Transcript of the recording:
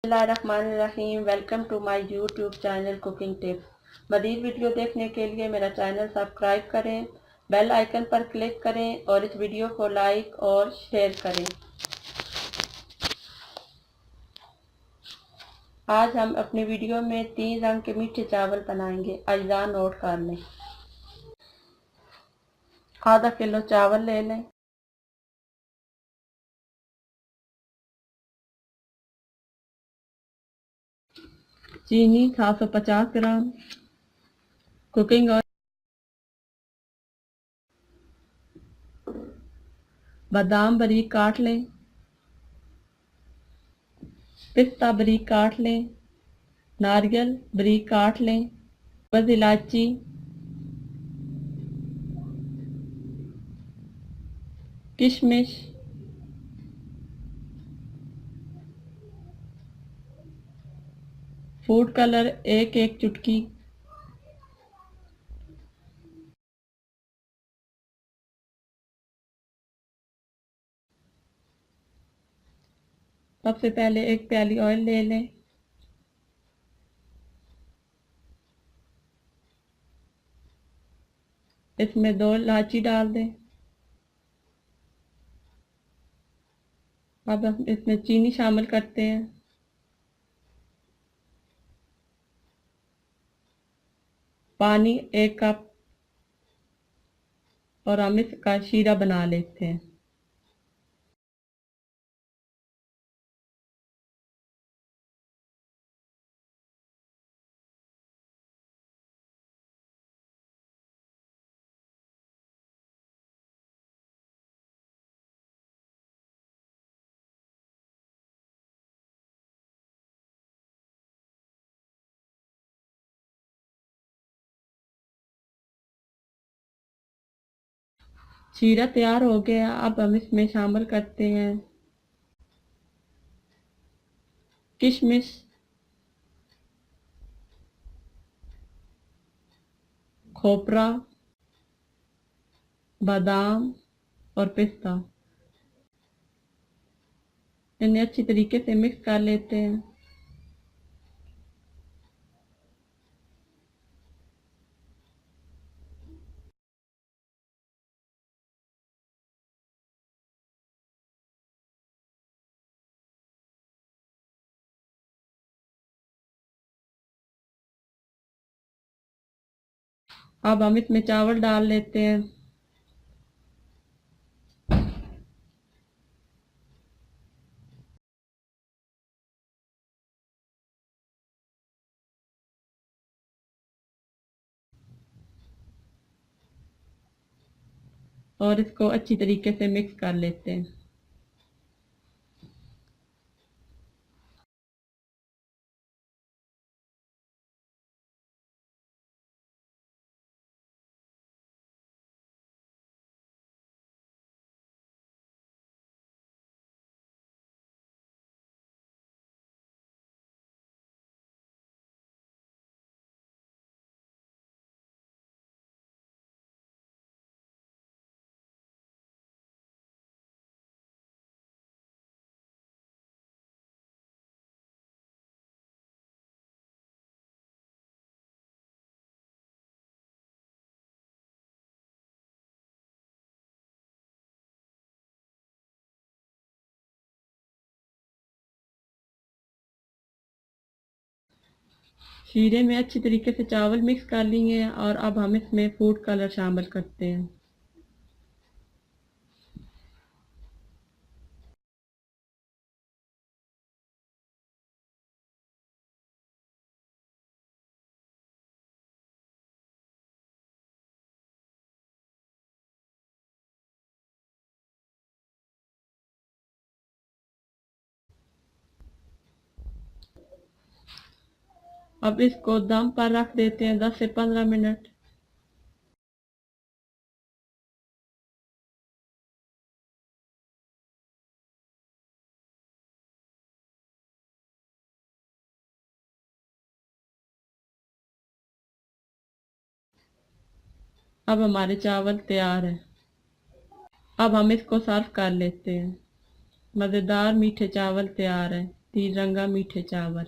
बिस्मिल्लाहिर्रहमानिर्रहीम। Welcome to my YouTube channel cooking tips. मज़ीद video देखने के लिए मेरा चैनल सब्सक्राइब करें, बेल आइकन पर क्लिक करें और इस वीडियो को लाइक और शेयर करें। आज हम अपनी वीडियो में 3 रंग के मीठे चावल बनाएंगे। अज्जा नोट कर लें। आधा किलो चावल ले लें। चीनी 750 ग्राम। कुकिंग ऑयल, बादाम बारीक काट लें, पिस्ता बारीक काट लें, नारियल बारीक काट लें, बस इलायची, किशमिश, फूड कलर एक चुटकी, सबसे पहले एक प्याली ऑयल ले लें। इसमें 2 इलायची डाल दें। अब हम इसमें चीनी शामिल करते हैं। पानी 1 कप और हम इसका शीरा बना लेते हैं। शीरा तैयार हो गया। अब हम इसमें शामिल करते हैं किशमिश, खोपरा, बादाम और पिस्ता। इन्हें अच्छी तरीके से मिक्स कर लेते हैं। अब हम इसमें चावल डाल लेते हैं। और इसको अच्छी तरीके से मिक्स कर लेते हैं। शीरे में अच्छी तरीके से चावल मिक्स कर लिए हैं और अब हम इसमें फूड कलर शामिल करते हैं। अब इसको दम पर रख देते हैं 10 से 15 मिनट। अब हमारे चावल तैयार हैं। अब हम इसको सर्व कर लेते हैं। मज़ेदार मीठे चावल तैयार हैं। तिरंगा मीठे चावल।